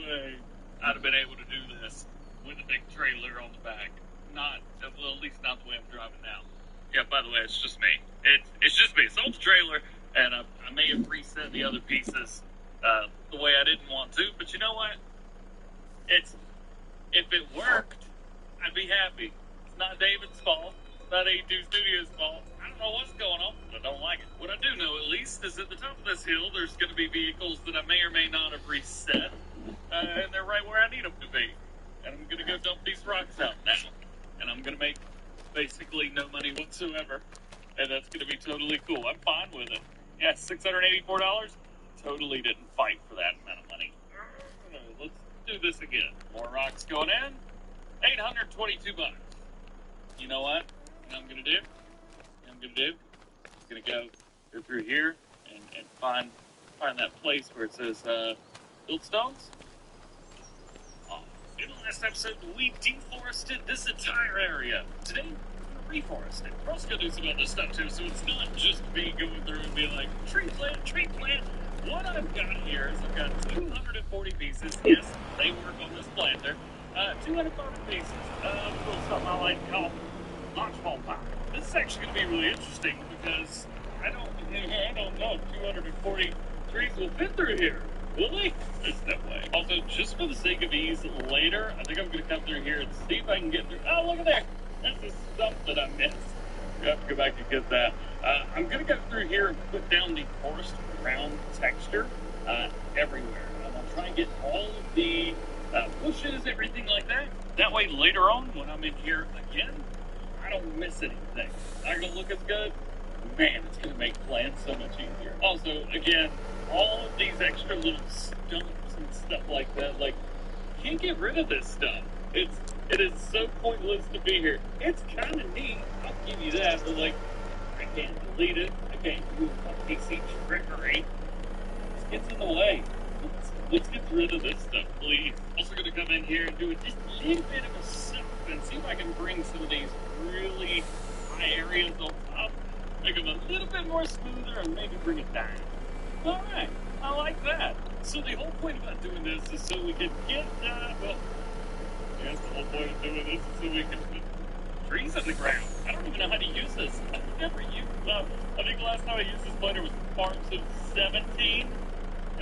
way I'd have been able to do this with a big trailer on the back. Not, well, at least not the way I'm driving now. Yeah, by the way, it's just me. It's just me. Sold the trailer, and I may have reset the other pieces the way I didn't want to, but you know what? If it worked, I'd be happy. It's not David's fault. It's not A2 Studios' fault. I don't know what's going on, but I don't like it. What I do know, at least, is at the top of this hill, there's going to be vehicles that I may or may not have reset, and they're right where I need them to be. And I'm going to go dump these rocks out now. And I'm going to make basically no money whatsoever. And that's going to be totally cool. I'm fine with it. Yeah, $684. Totally didn't fight for that amount of money. Let's do this again. More rocks going in. $822. You know what? I'm going to do? I'm going to go through here and find that place where it says Fieldstones. In the last episode, we deforested this entire area. Today, we're going to reforest it. We're also going to do some other stuff, too, so it's not just me going through and being like, tree plant, tree plant. What I've got here is I've got 240 pieces. Yes, they work on this planter. 240 pieces of something I like to call lodgepole pie. This is actually going to be really interesting because I don't know if 240 trees will fit through here. Will they? There's no way. Also, just for the sake of ease, later, I think I'm going to come through here and see if I can get through. Oh, look at there. That's the stuff that I missed. I have to go back and get that. I'm going to go through here and put down the forest ground texture everywhere. I'm going to try and get all of the bushes, everything like that. That way, later on, when I'm in here again, I don't miss anything. Not going to look as good. Man, it's going to make plants so much easier. Also, again, all of these extra little stumps and stuff like that, like, can't get rid of this stuff. It is so pointless to be here. It's kind of neat, I'll give you that, but like, I can't delete it. I can't use my PC trickery. It gets in the way. Let's get rid of this stuff, please. Also going to come in here and do just a little bit of a sip and see if I can bring some of these really high areas on top, make them a little bit more smoother, and maybe bring it down. All right, I like that. So the whole point about doing this is so we can get, well, I guess the whole point of doing this is so we can put trees in the ground. I don't even know how to use this. I've never used it. I think the last time I used this planter was Farms of 17.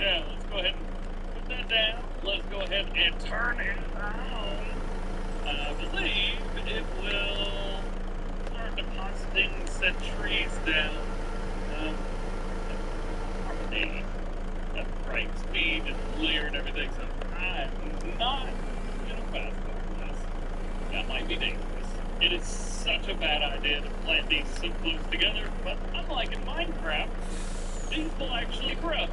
Yeah, let's go ahead and put that down. Let's go ahead and turn it on. I believe it will start depositing said trees down. At the right speed and layer and everything, so I'm not gonna fast forward this. That might be dangerous. It is such a bad idea to plant these so close together, but unlike in Minecraft, these will actually grow.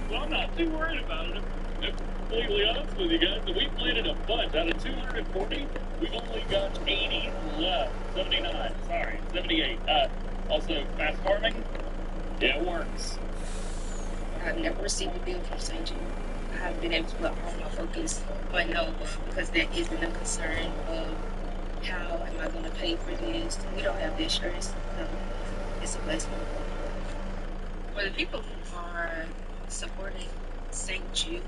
So I'm not too worried about it. If I'm completely honest with you guys, we planted a bunch. Out of 240, we've only got 80 left. 79, sorry, 78. Also, fast farming, yeah, it works. I've never received a bill from St. Jude. I've been able to put all my focus on Nova because that isn't a concern of how am I going to pay for this. We don't have the insurance. It's a blessing. For the people who are supporting St. Jude,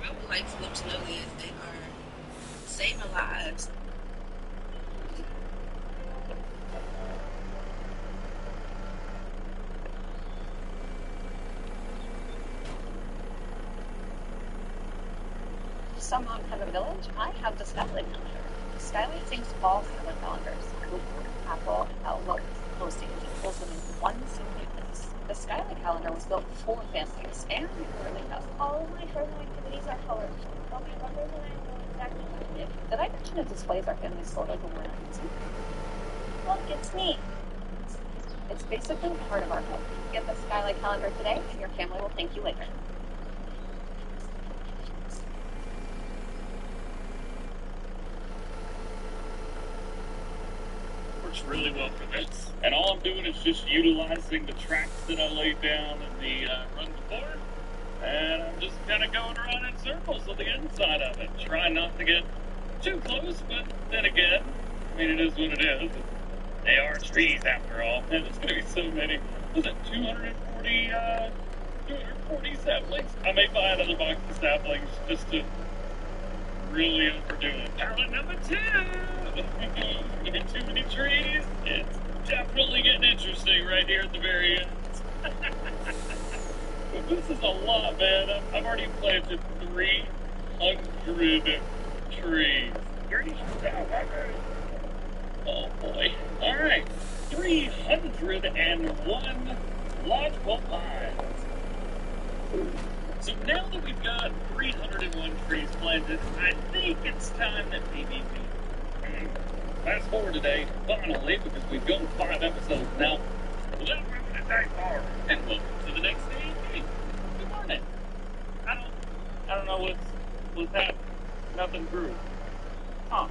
I would like for them to know that they are saving lives. Some Montana Village, I have the Skylight calendar. Skylight syncs all Skylight calendars, Google, Apple, and Outlook hosting, also in one single place. The Skylight calendar was built for families, and it really has all my favorite activities are colored. I'll be wondering when I know exactly what I did. Did I mention it displays our family's photos when we're not using? Look, it's neat. It's basically part of our home. Get the Skylight calendar today, and your family will thank you later. Really well for this. And all I'm doing is just utilizing the tracks that I laid down in the run before, and I'm just kind of going around in circles on the inside of it, trying not to get too close, but then again, I mean, it is what it is. They are trees after all, and there's going to be so many. Was it 240 240 saplings. I may buy another box of saplings just to really overdo it. Pallet number 2! Getting too many trees. It's definitely getting interesting right here at the very end. But this is a lot, man. I've already planted 300 trees. 300. Oh boy. Alright. 301 logical lines. So now that we've got 301 trees planted, I think it's time that maybe we fast forward today, finally, because we've gone 5 episodes now, without moving it that far. And welcome to the next day. Hey, good morning. I don't know what's happening. Nothing grew. Huh.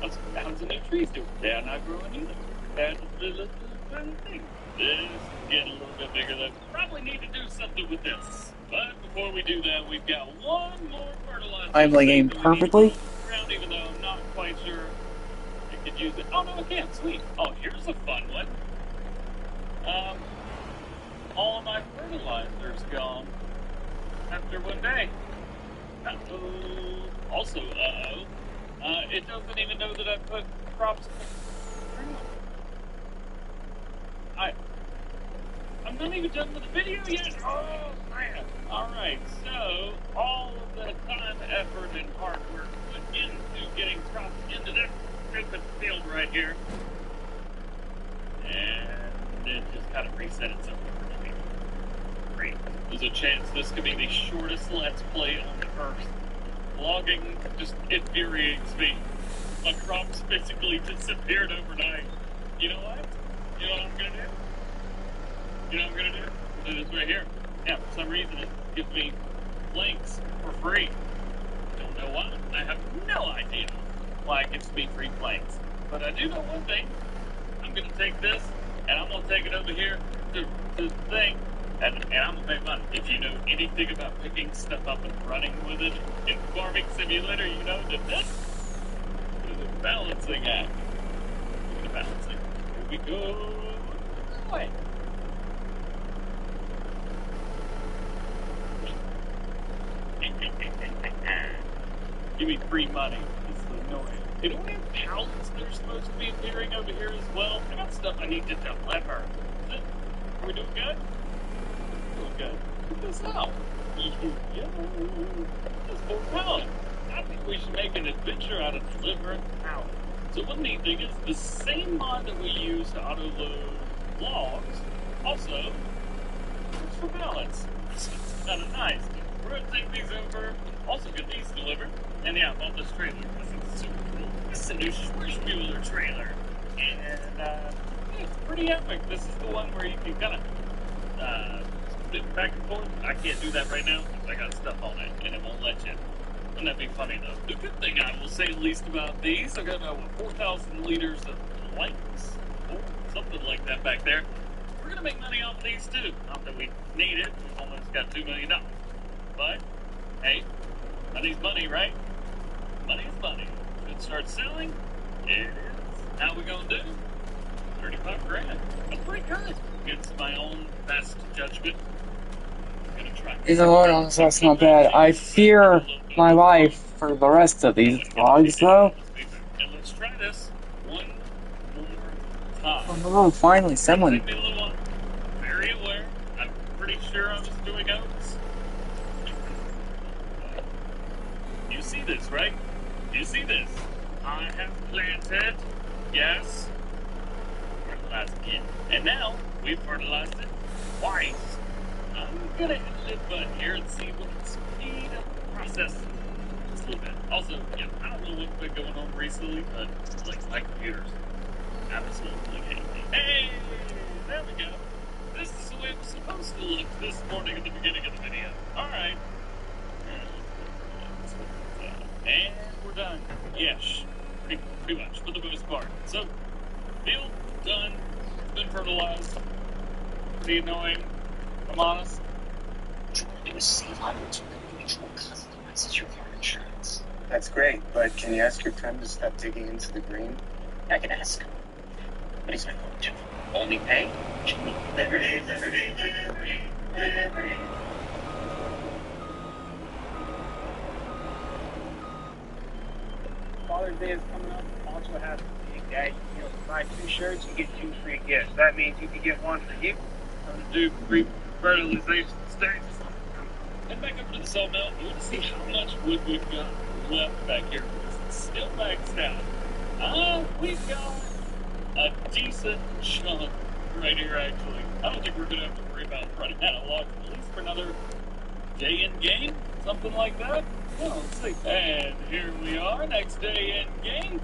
How's the new trees doing? They're not growing either. That's the funny thing. This is getting a little bit bigger though. Probably need to do something with this. But before we do that, we've got one more fertilizer. I'm playing perfectly. Around, even though I'm not quite sure I could use it. Oh no, I can. Sweet. Oh, here's a fun one. All of my fertilizer's gone after one day. Also, it doesn't even know that I put crops in the ground. I'm not even done with the video yet. Oh man! All right, so all of the time, effort, and hard work put into getting crops into this stupid field right here, and it just kind of reset itself for me. Great. There's a chance this could be the shortest Let's Play on the Earth. Vlogging just infuriates me. My crops basically disappeared overnight. You know what? You know what I'm gonna do? You know what I'm gonna do? Do this right here. Yeah, for some reason it gives me planks for free. Don't know why. I have no idea why it gives me free planks. But I do know one thing. I'm gonna take this and I'm gonna take it over here to the thing. And I'm gonna make money. If you know anything about picking stuff up and running with it in Farming Simulator, you know that this is a balancing act. Look at the balancing. Here we go. Away. Give me free money. This is annoying. They don't have pallets that are supposed to be appearing over here as well. I got stuff I need to deliver. Is it? Are we doing good? Good. Check this out. Yeah. This whole pallet. I think we should make an adventure out of delivering pallets. So one neat thing is the same mod that we use to auto-load logs also works for pallets. It's kind of nice. We're going to take these over, also get these delivered. And yeah, I bought this trailer. This is super cool. This is a new Schmuler trailer. And it's pretty epic. This is the one where you can kind of back and forth. I can't do that right now because I got stuff on it and it won't let you. Wouldn't that be funny though? The good thing I will say at least about these, I got 4,000 liters of planks, or something like that back there. We're gonna make money off of these too. Not that we need it. We've almost got $2 million. But hey, money's money, right? Money is money. Should start selling. It is. How we gonna do? 35 grand. That's pretty good. Against my own best judgment. Even though that's not bad, I fear my life for the rest of these vlogs, though. And let's try this one more time. Oh, finally, someone. Take me a little while. Very aware. I'm pretty sure I was doing oats. You see this, right? You see this? I have planted. Yes. Fertilized again. And now we've fertilized it twice. I'm gonna hit the lid button here and see what the speed of the process is. Just a little bit. Also, yeah, I don't know what's been going on recently, but like my computer's absolutely hating me. Hey, there we go. This is the way it was supposed to look this morning at the beginning of the video. Alright. And we're done. Yes. Pretty much, for the most part. So, field done. It's been fertilized. Pretty annoying. I'm honest. What you want to do is save hundreds of individual customizes your farm insurance. That's great, but can you ask your friend to stop digging into the green? I can ask. But he's not going to. Only pay. Liberty, liberty, liberty. Father's Day is coming up. Also has a big day. You know, if you buy 2 shirts, you get 2 free gifts. That means you can get 1 for you. I'm gonna do pre-fertilization stages. Head back over to the sawmill. You want to see how much wood we've got left back here. It's still maxed out. We've got a decent chunk right here, actually. I don't think we're gonna have to worry about running out of logs, at least for another day in game, something like that. Well, let's see. And here we are, next day in game.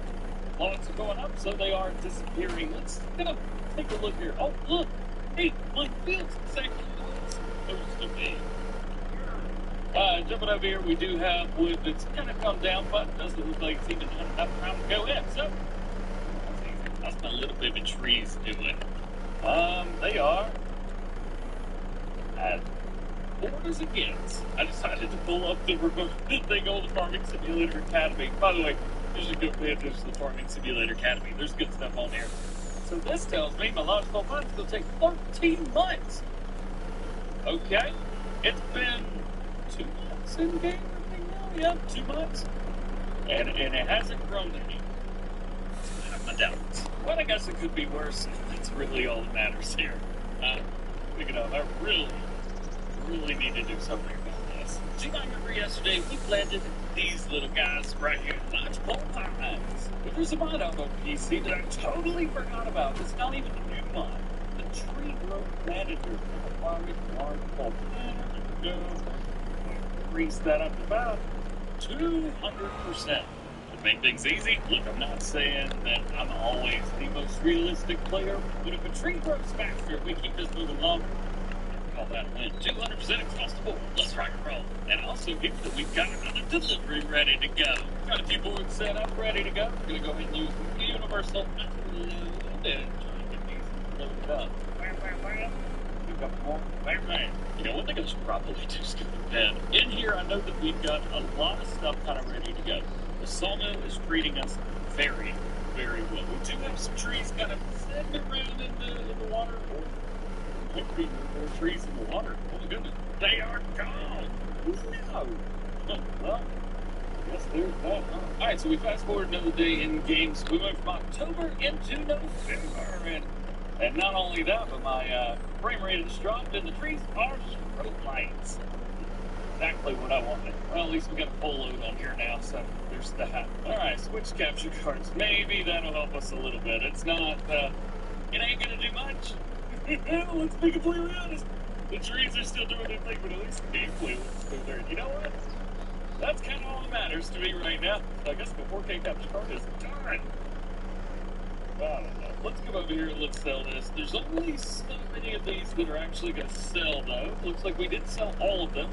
Logs are going up, so they are disappearing. Let's kind of take a look here. Oh, look. Hey, my field's exactly what it's supposed to be. Jumping over here, we do have wood that's kind of come down, but it doesn't look like it's even enough time to go in. So, that's my little baby trees doing. They are at orders against. I decided to pull up the remote thing on the Farming Simulator Academy. By the way, you should go pay attention to the Farming Simulator Academy. There's good stuff on there. So this tells me my logical time is going to take 13 months. Okay, it's been 2 months in game, I think now. Yeah, 2 months. And it hasn't grown any. I have my doubts. But I guess it could be worse. That's really all that matters here. Picking up, I really need to do something about this. Do you remember yesterday we planted these little guys right here, lodgepole pines? But there's a mod out on PC that I totally forgot about. It's not even a new mod. The tree growth manager for the farming lodgepole pine. There we go. Increase that up to about 200%. To make things easy, look, I'm not saying that I'm always the most realistic player, but if a tree grows faster, if we keep this moving longer, call that a win. 200% across the board. Let's rock and roll. And also, given that we've got another delivery ready to go. Got a few boards set up, ready to go. I'm going to go ahead and use the universal load and try and get these loaded up. Bam, bam, bam. A couple more. Bam, bam. You know, one thing I should probably do is get the pen. In here, I know that we've got a lot of stuff kind of ready to go. The sawmill is treating us very, very well. We do have some trees kind of sitting around in the water. Could be more trees in the water. Oh my goodness, they are gone. No. Well, I guess there's that. All right, so we fast forward another day in games. We went from October into November, and not only that, but my frame rate has dropped, and the trees are strobe lights. Exactly what I wanted. Well, at least we got a full load on here now, so there's that. All right, switch capture cards. Maybe that'll help us a little bit. It's not. It ain't gonna do much. Let's be completely honest. The trees are still doing their thing, but at least the gameplay looks still there. You know what? That's kind of all that matters to me right now. So I guess the 4K capture card is done. I don't know. Let's come over here and let's sell this. There's only so many of these that are actually going to sell, though. Looks like we did sell all of them.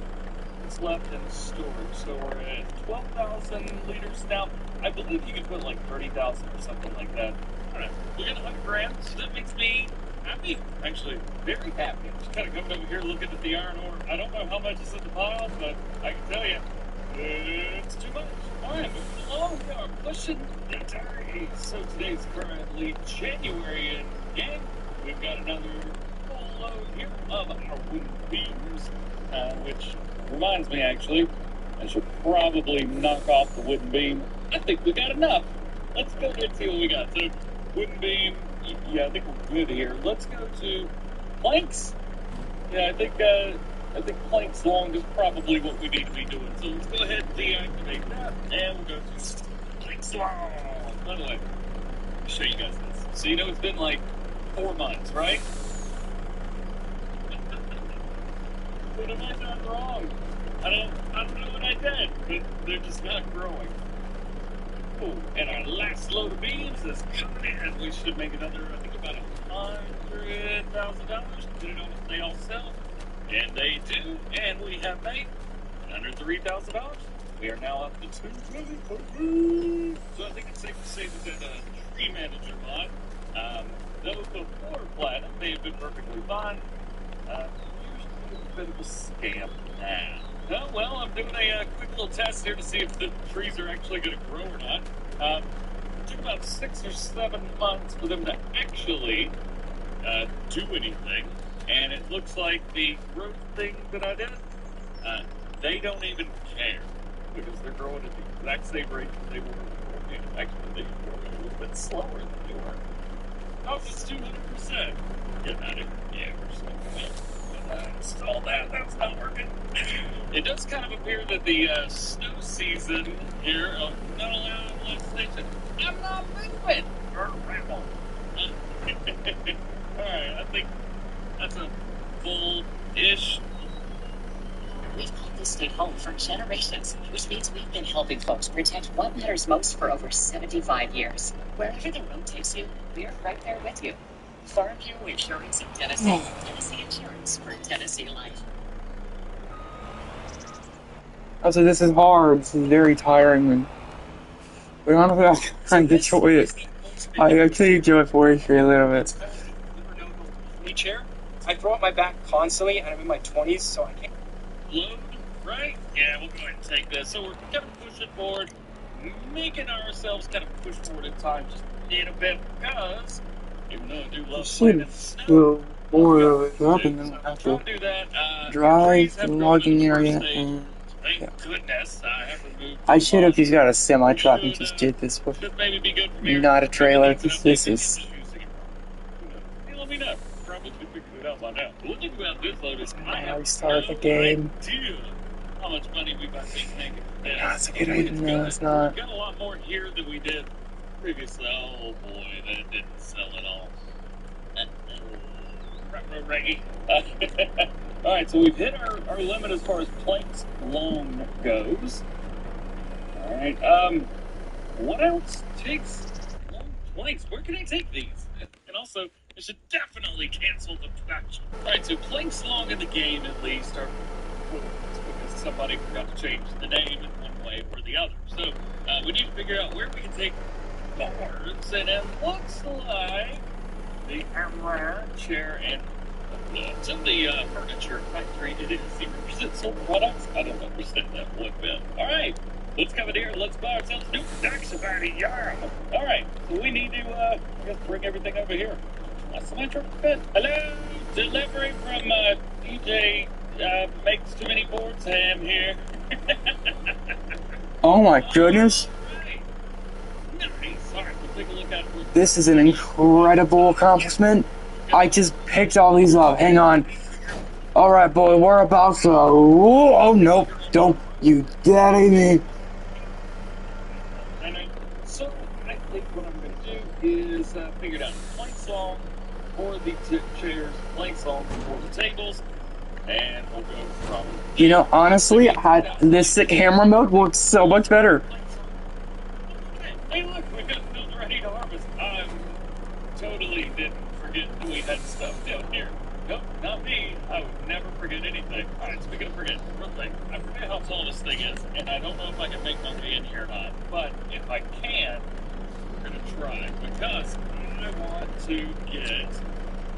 It's left in storage. So we're at 12,000 liters now. I believe you can put like 30,000 or something like that. All right. We got 100 grams. So that makes me happy. Actually, very happy. Just kind of coming over here looking at the iron ore. I don't know how much is in the pile, but I can tell you, it's too much. All right, moving along. We are pushing the days. So today's currently January, and again, we've got another full load here of our wooden beams, which reminds me, actually, I should probably knock off the wooden beam. I think we got enough. Let's go ahead and see what we got. So, wooden beam. Yeah, I think we're good here. Let's go to planks. Yeah, I think planks long is probably what we need to be doing. So let's go ahead and deactivate that, and we'll go to planks long. By the way, let me show you guys this. So you know it's been like 4 months, right? What have I done wrong? I don't know what I did, but they're just not growing. Cool. And our last load of beams is coming in. We should make another, I think, about $100,000, depending on if they all sell. And they do. And we have made under $3,000. We are now up to $2 So I think it's safe to say that the tree manager mod, those before platinum, they have been perfectly fine. Usually a bit of a scam now. Oh, well, I'm doing a quick little test here to see if the trees are actually going to grow or not. It took about 6 or 7 months for them to actually do anything. And it looks like the growth thing that I did, they don't even care because they're growing at the exact same rate that they were before. And actually, they were a little bit slower than they were. Oh, it's 200%. Getting out of here. Yeah, we're slow. Install that. That's not working. It does kind of appear that the snow season here of not allowing one station. I'm not moving. Alright, I think that's a full-ish. We've called this state home for generations, which means we've been helping folks protect what matters most for over 75 years. Wherever the road takes you, we're right there with you. Farm Bureau Insurance of Tennessee. Tennessee Insurance for Tennessee Life. Also, this is hard. This is very tiring. But honestly, I enjoy it. I actually enjoy forestry a little bit. Chair. I throw up my back constantly, and I'm in my 20s, so I can't. Load, right? Yeah, we'll go ahead and take this. So we're kind of pushing forward, making ourselves kind of push forward in time just in a bit because even though I do love playing in the snow, More of it up, and then we'll have to drive the logging area. And thank goodness I have removed. I should have just got a semi truck and just did this with should maybe be good for me. not a trailer, because this is. Hey, let me know. Probably could figure it out by now. The one thing about this load is I have Restart the no game. idea how much money we've got to make. That's a good idea. No, it's not. We got a lot more here than we did previously. Oh boy, that didn't sell at all. Right. Alright, so we've hit our limit as far as planks long goes. Alright, what else takes long planks? Where can I take these? And also, I should definitely cancel the production. Alright, so planks long in the game at least are because somebody forgot to change the name in one way or the other. So, we need to figure out where we can take boards, and it looks like the armoire, chair, and to the furniture factory. It is 0% sold products. I don't understand that one bit. Alright, let's come in here and let's buy ourselves new production party. Yeah. Alright, so we need to I guess bring everything over here. What's the metro fit? Hello, delivery from DJ makes too many boards. I'm here. Oh my goodness. Nice. Alright, we'll take a look at it. This is an incredible accomplishment. I just picked all these up. Hang on. Alright, boy, we're about to. Oh, nope. Don't you daddy me. So, I think what I'm going to do is figure it out. Planks long for the chairs, planks long for the tables, and we'll go from. You know, honestly, this camera mode works so much better. Hey, look, we got food ready to harvest. I totally didn't forget that we had stuff down here. Nope, not me. I would never forget anything. Alright, speaking of forget, real thing. I forget how tall this thing is, and I don't know if I can make my way in here or not. But if I can, we're going to try. Because I want to get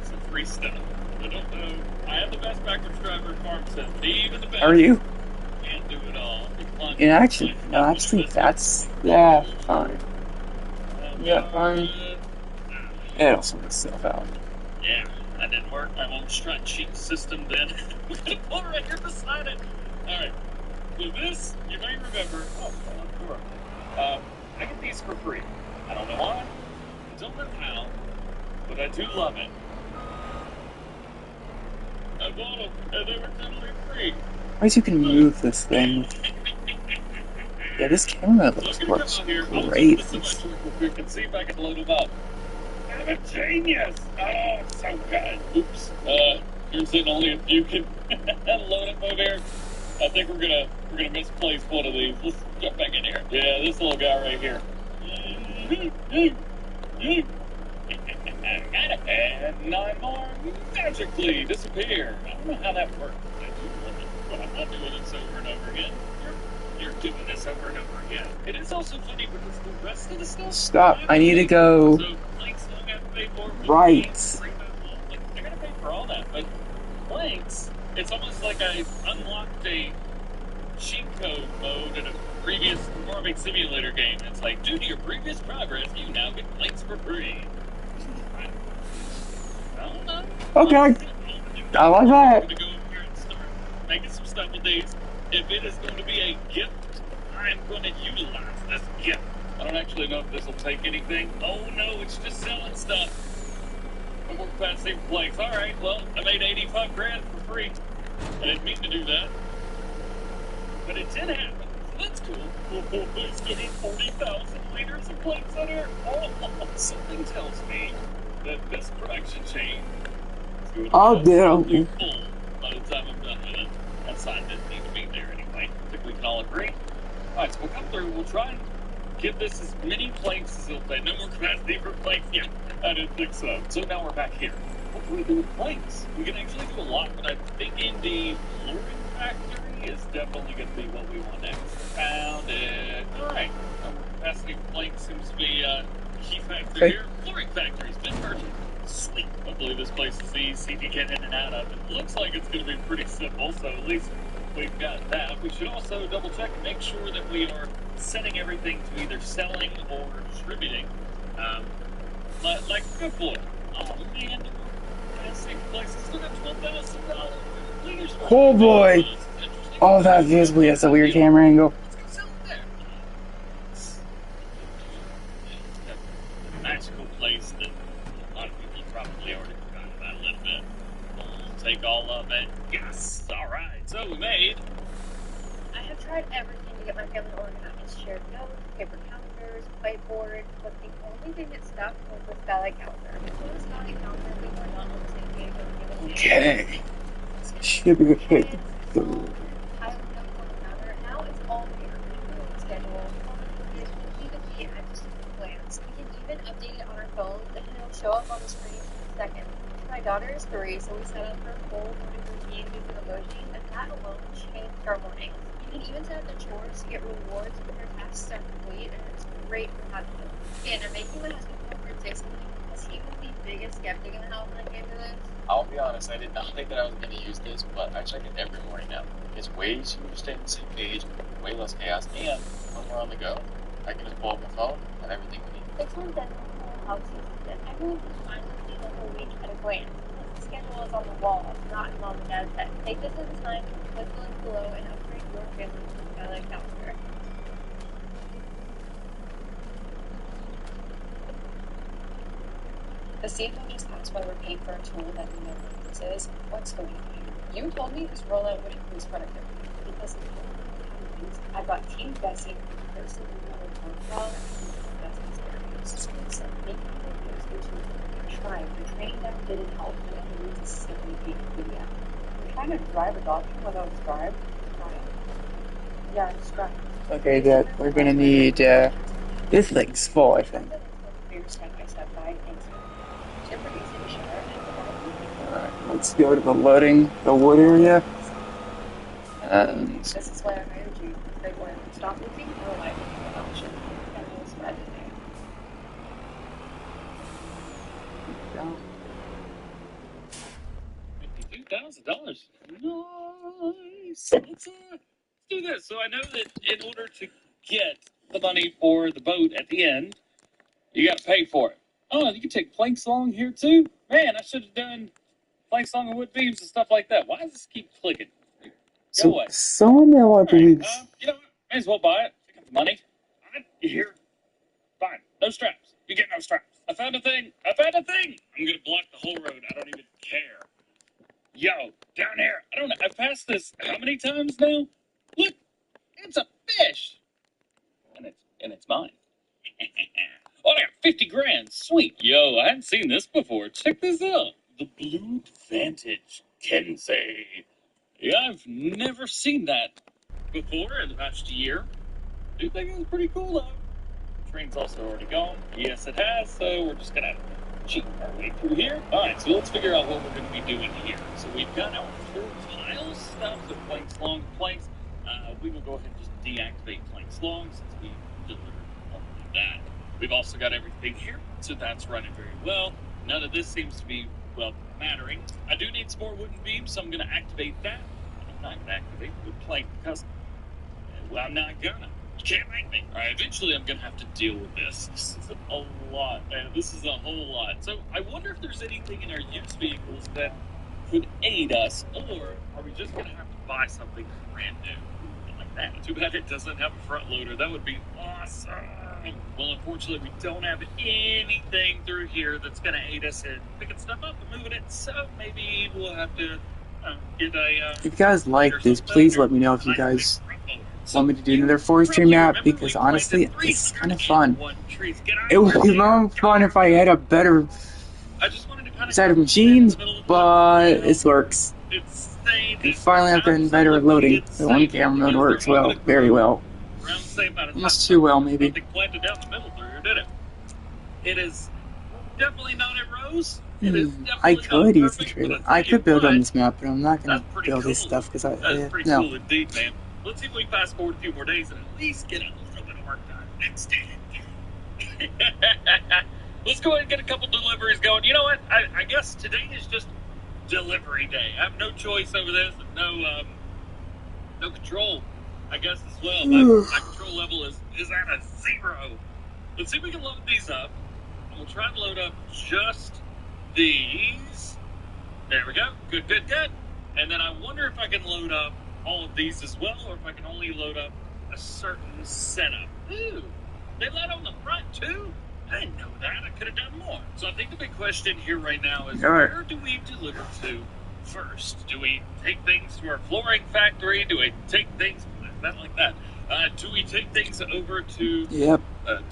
some free stuff. I don't know. I have the best backwards driver in farm set. Even the best. Are you? Can't do it all. Yeah, actually, that's. Yeah, fine. Yeah, fine. It'll sort itself out. Yeah, that didn't work. I won't try to cheat the system then. We're going to pull right here beside it. Alright. So this, you may remember. Oh, sure. I get these for free. I don't know why. I don't know how. But I do love it. I bought them, and they were totally free. At least you can move this thing. Yeah, this camera works great. And see if I can load them up. I'm a genius! Oh, it's so good. Oops. Here's it. Only if you can load up over here. I think we're gonna misplace one of these. Let's jump back in here. Yeah, this little guy right here. Got it. And 9 more magically disappear. I don't know how that works. But I'm not doing this over and over again. You're doing this over and over again. It is also funny because the rest of the stuff. Stop. I need to go. So, planks don't have to pay for. Right. Like, I gotta pay for all that, but planks, it's almost like I unlocked a cheat code mode in a previous farming simulator game. It's like, due to your previous progress, you now get planks for free. I don't know. Okay. I like I'm that. gonna go over here and start making some stuff with these. If it is going to be a gift, I'm going to utilize this gift. I don't actually know if this will take anything. Oh no, it's just selling stuff. No more capacity for plates. All right, well, I made 85 grand for free. I didn't mean to do that, but it did happen. So that's cool. Oh, there's gonna be 40,000 liters of plates on here. Oh, something tells me that this production chain is going to Oh, be absolutely damn. full by the time I'm done with it. That sign didn't need to be there anyway. I think we can all agree. All right, so we'll come through. We'll try and give this as many plates as it'll take. No more capacity for plates. Yeah, I didn't think so. So now we're back here. What can we do with plates? We can actually do a lot, but I'm thinking the flooring factory is definitely going to be what we want next. Found it. All right. No more capacity for plates seems to be key factor Okay. here. Flooring factory's been purchased. Sweet. Hopefully this place is easy to get in and out of. It looks like it's going to be pretty simple, so at least we've got that. We should also double check and make sure that we are setting everything to either selling or distributing. Like good boy. Oh man, that's six places still got $12,000. Oh boy. Oh, that visibly has a weird camera angle. Let's go sell it there. A magical place that a lot of people probably already forgot about a little bit. We'll take all of it. Yes. All right. So we made. I have tried everything to get my family organized. Shared notes, paper calendars, whiteboard, but the only thing that stuck was the skylight calendar. Until the skylight calendar, we were not on the same page on Okay. Should be good. kids, phones, piling notes on the counter. Now it's all here. Food schedule, phone notifications, even the access to plans. We can even update it on our phones, and it'll show up on the screen in seconds. My daughter is 3, so we set up her full morning routine using emoji, and that alone changed our mornings. You can even set up the chores to get rewards when your tasks are complete, and it's great for having them. And I'm making my husband come over and say something because he was the biggest skeptic in the house when it came to this. I'll be honest, I did not think that I was going to use this, but I check it every morning now. It's way easier to stay on the same page, way less chaos, and when we're on the go, I can just pull up my phone and everything we need. It's one of the whole house that everyone can finally see the whole week at a glance. The schedule is on the wall, not in mom and dad's head. Take this as a time to click the link below and upgrade your family to the skylight calendar. The CFO just asked why we're paying for a tool that we know what this is. What's going on here? You told me this rollout would increase productivity. Because of the things I've got teams that seem person who never talked about that's experience. So Making videos into tribe. The training that didn't help. And then the reasons simply being video. We're trying to drive adoption without Scribe. Yeah, Scribe. Okay, that we're gonna need, this thing's full, I think. Step-by-step guide into super easy to share and Alright, let's go to the loading, the wood area. this is why I hired you. They want to stop looking for life adoption and we'll spread it there. $52,000. Nice. Let's do this. So I know that in order to get the money for the boat at the end, you got to pay for it. Oh, you can take planks along here too? Man, I should have done planks along the wood beams and stuff like that. Why does this keep clicking? Go So, away. someone that I All right, believe. you know what? May as well buy it. I got the money. All right, here. Fine. No straps. You get no straps. I found a thing. I'm going to block the whole road. I don't even care. Yo, down here. I don't know. I've passed this how many times now? Look, it's a fish. And it's mine. Oh, I got 50 grand. Sweet. Yo, I hadn't seen this before. Check this out. The Blue Vantage Kensei. Yeah, I've never seen that before in the past year. Do think it was pretty cool, though. The train's also already gone. Yes, it has, so we're just gonna cheat our way through here. Alright, so let's figure out what we're gonna be doing here. So we've got our 4 tiles stuff with planks long planks. We will go ahead and just deactivate planks long since we delivered all of that. We've also got everything here, so that's running very well. None of this seems to be, well, mattering. I do need some more wooden beams, so I'm going to activate that. I'm not going to activate the wood plank because, well, I'm not gonna. You can't make me. All right, eventually I'm going to have to deal with this. This is a lot, man. This is a whole lot. So I wonder if there's anything in our used vehicles that could aid us, or are we just going to have to buy something brand new like that? Too bad it doesn't have a front loader. That would be awesome. Well, unfortunately, we don't have anything through here that's going to aid us in picking stuff up and moving it, so maybe we'll have to get a... If you guys like this, please let me know if you guys want me to do another forestry map, because honestly, this is kind of fun. It would be more fun if I had a better set of machines, but this works. And finally, I've gotten better at loading. The one camera mode works well, very well. Almost too well, maybe. It is definitely not a rose. I could use the trailer. I could build on this map, but I'm not gonna build this stuff because That's pretty no. cool indeed, man. Let's see if we can fast forward a few more days and at least get a little bit of work done next day. Let's go ahead and get a couple deliveries going. You know what? I guess today is just delivery day. I have no choice over this. No control, I guess, as well. My control level is at a 0. Let's see if we can load these up. We'll try to load up just these. There we go. Good. And then I wonder if I can load up all of these as well, or if I can only load up a certain setup. Ooh, they load on the front too? I didn't know that. I could have done more. So I think the big question here right now is, where do we deliver to first? Do we take things to our flooring factory? Do we take things, not like that. Do we take things over to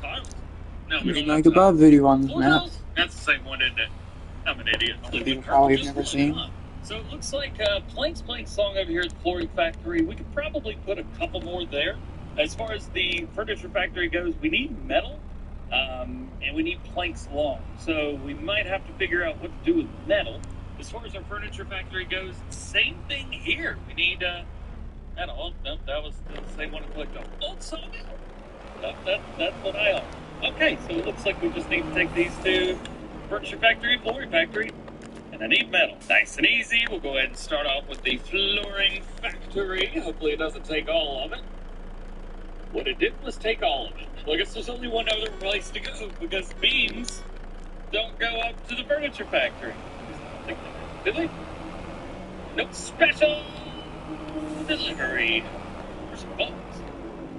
tiles? No, we don't make a bad video on this map. That's the same one, isn't it? I'm an idiot. People probably have never seen. So it looks like Plank's playing song over here at the flooring factory. We could probably put a couple more there. As far as the furniture factory goes, we need metal, and we need planks long. So we might have to figure out what to do with metal. As far as our furniture factory goes, same thing here. We need metal. Oh, no, that was the same one I clicked on. Old sawmill. That's what I own. Okay, so it looks like we just need to take these to furniture factory, flooring factory, and I need metal. Nice and easy. We'll go ahead and start off with the flooring factory. Hopefully it doesn't take all of it. What it did was take all of it. Well, I guess there's only one other place to go, because beams don't go up to the furniture factory. Do they? Nope. Special delivery. For some boats.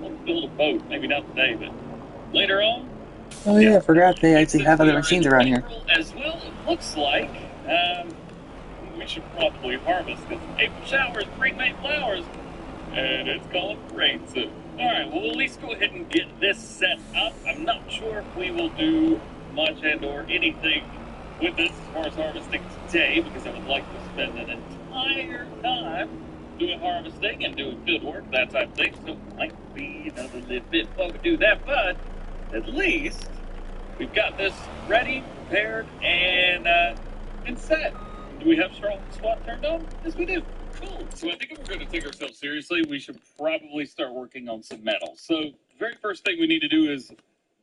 We'll build a boat. Maybe not today, but later on. Oh yeah, I forgot they actually have other machines around here. As well, it looks like we should probably harvest, because April showers bring May flowers, and it's calling for rain soon. Alright, well, we'll at least go ahead and get this set up. I'm not sure if we will do much and or anything with this as far as harvesting today, because I would like to spend an entire time doing harvesting and doing field work, that type of thing. So it might be another little bit while we do that, but at least we've got this ready, prepared, and set. Do we have SWAT turned on? Yes, we do. Cool. So I think if we're going to take ourselves seriously, we should probably start working on some metal. So the very first thing we need to do is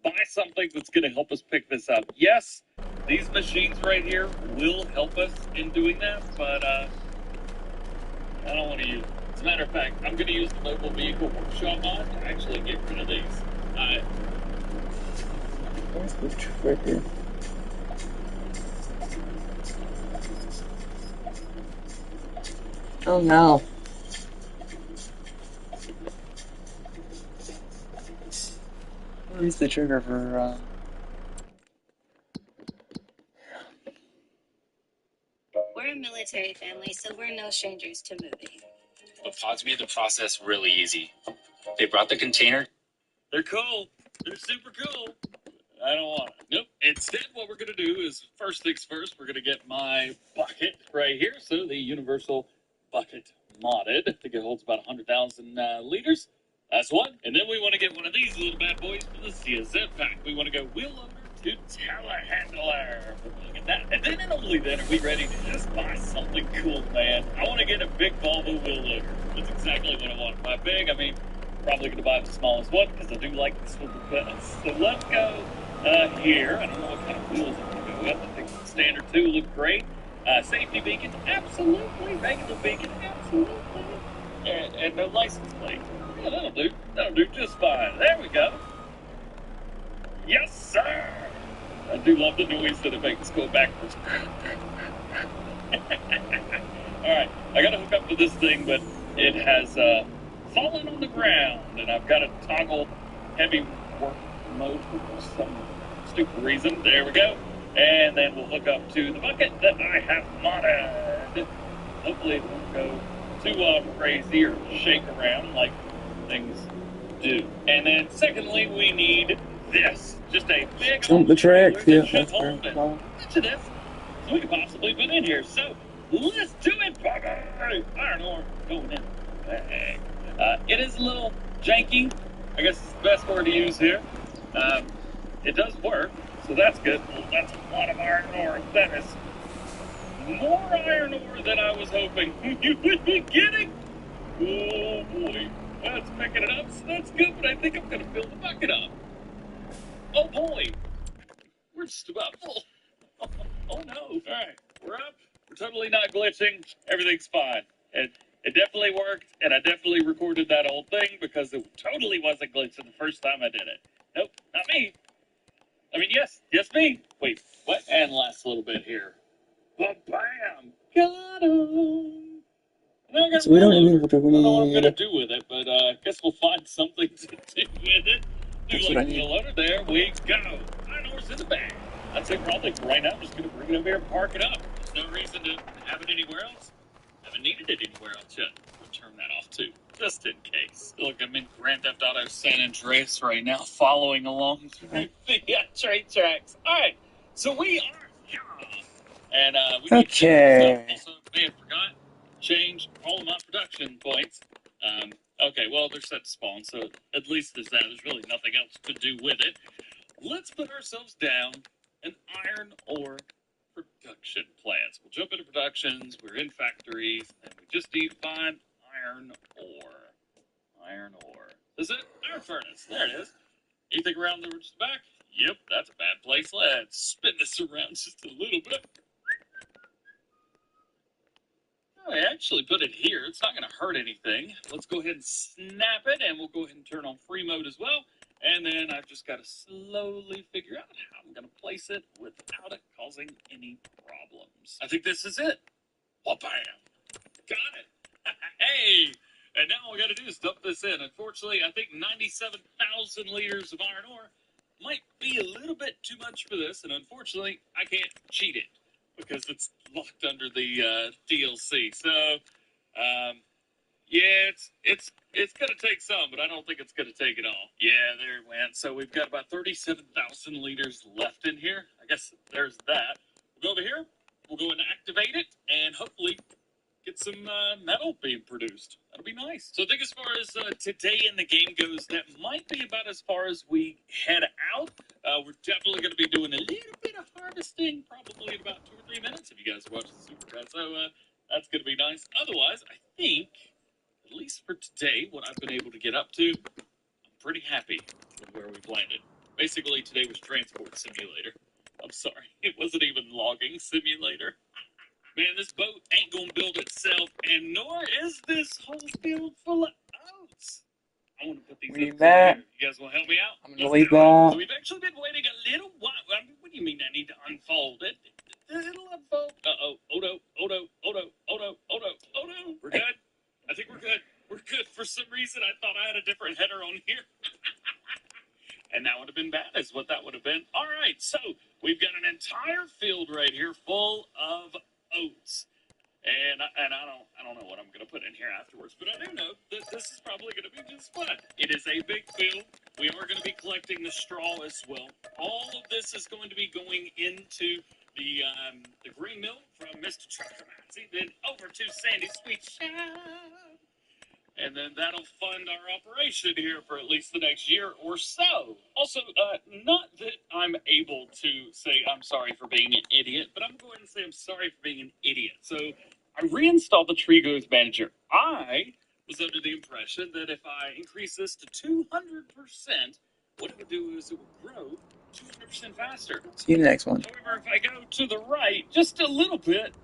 buy something that's going to help us pick this up. Yes, these machines right here will help us in doing that, but I don't want to use it. As a matter of fact, I'm going to use the mobile vehicle workshop mod to actually get rid of these. Where's the trigger? Oh no. Where's the trigger for, We're a military family, so we're no strangers to moving. But pods made the process really easy. They brought the container. They're cool. They're super cool. I don't want it. Nope. Instead, what we're going to do is, first things first, we're going to get my bucket right here. So the universal bucket modded. I think it holds about 100,000 liters. That's one. And then we want to get one of these little bad boys for the CSF pack. We want to go wheel loader to telehandler. Look at that. And then and only then are we ready to just buy something cool, man. I want to get a big Volvo wheel loader. That's exactly what I want. By big, I mean probably going to buy the smallest one, because I do like the swivel cuts. So let's go here. I don't know what kind of wheels I'm going to go with. I think the standard 2 look great. Safety beacon, absolutely. Regular beacon, absolutely. And no license plate. Yeah, that'll do. That'll do just fine. There we go. Yes, sir. I do love the noise that it makes go backwards. Alright, I gotta hook up to this thing, but it has fallen on the ground, and I've got to toggle heavy work mode for some stupid reason. There we go. And then we'll hook up to the bucket that I have modded. Hopefully it won't go too crazy or shake around like things do. And then secondly, we need this. Just a big Jump the track. Yeah, that's hold fair. much of this we could possibly put in here. So let's do it, baby! Iron ore going in. It is a little janky. I guess it's the best word to use here. It does work, so that's good. Well, that's a lot of iron ore. That is more iron ore than I was hoping you would be getting. Oh boy, that's picking it up, so that's good, but I think I'm going to fill the bucket up. Oh boy, we're just about full. Oh no. Alright, we're up. We're totally not glitching. Everything's fine. It definitely worked, and I definitely recorded that whole thing because it totally wasn't glitching the first time I did it. Nope, not me. I mean, yes, me. Wait, what? And last little bit here. Ba-bam! Got him! So we don't even I don't know what I'm going to do with it, but I guess we'll find something to do with it. That's what I need. Loader. There we go. Iron ore's in the bag. I'd say probably for right now, I'm just going to bring it over here and park it up. There's no reason to have it anywhere else. Haven't needed it anywhere else yet. We'll turn that off too, just in case. Look, I'm in Grand Theft Auto San Andreas right now, following along through the train tracks. All right, so we are here. And we need Okay. also, may have forgot, change all of my production points. Okay, well, they're set to spawn, so at least there's that. There's really nothing else to do with it. Let's put ourselves down an iron ore production plants. We'll jump into productions. We're in factories, and we just need to find iron ore. Iron ore. Is it? Iron furnace. There it is. Anything around the back? Yep, that's a bad place. Let's spin this around just a little bit. I actually put it here. It's not going to hurt anything. Let's go ahead and snap it, and we'll go ahead and turn on free mode as well. And then I've just got to slowly figure out how I'm going to place it without it causing any problems. I think this is it. Wha-bam! Got it. Hey! And now all we got to do is dump this in. Unfortunately, I think 97,000 liters of iron ore might be a little bit too much for this, and unfortunately, I can't cheat it because it's locked under the DLC. So, yeah, it's gonna take some, but I don't think it's gonna take it all. Yeah, there it went. So we've got about 37,000 liters left in here. I guess there's that. We'll go over here. We'll go and activate it, and hopefully get some metal being produced. That'll be nice. So I think as far as today in the game goes, that might be about as far as we head out. We're definitely going to be doing a little bit of harvesting, probably in about 2 or 3 minutes if you guys are watching Supercut. So that's going to be nice. Otherwise, I think, at least for today, what I've been able to get up to, I'm pretty happy with where we've landed. Basically, today was Transport Simulator. I'm sorry, it wasn't even Logging Simulator. Man, this boat ain't gonna build itself, and nor is this whole field full of oats. I want to put these We up need that. here. You guys want to help me out? I'm gonna leave that. So we've actually been waiting a little while. I mean, what do you mean I need to unfold it? It'll unfold. Uh-oh. Odo. We're good? I think we're good. We're good. For some reason, I thought I had a different header on here. And that would have been bad, is what that would have been. All right, so we've got an entire field right here full of oats. And I don't know what I'm going to put in here afterwards, but I do know that this is probably going to be just fun. It is a big field. We are going to be collecting the straw as well. All of this is going to be going into the green mill from Mr. Truckermancy, then over to Sandy Sweet Shop. And then that'll fund our operation here for at least the next year or so. Also, not that I'm able to say I'm sorry for being an idiot, but I'm going to say I'm sorry for being an idiot. So I reinstalled the Tree Growth Manager. I was under the impression that if I increase this to 200%, what it would do is it would grow 200% faster. See you in the next one. However, if I go to the right just a little bit,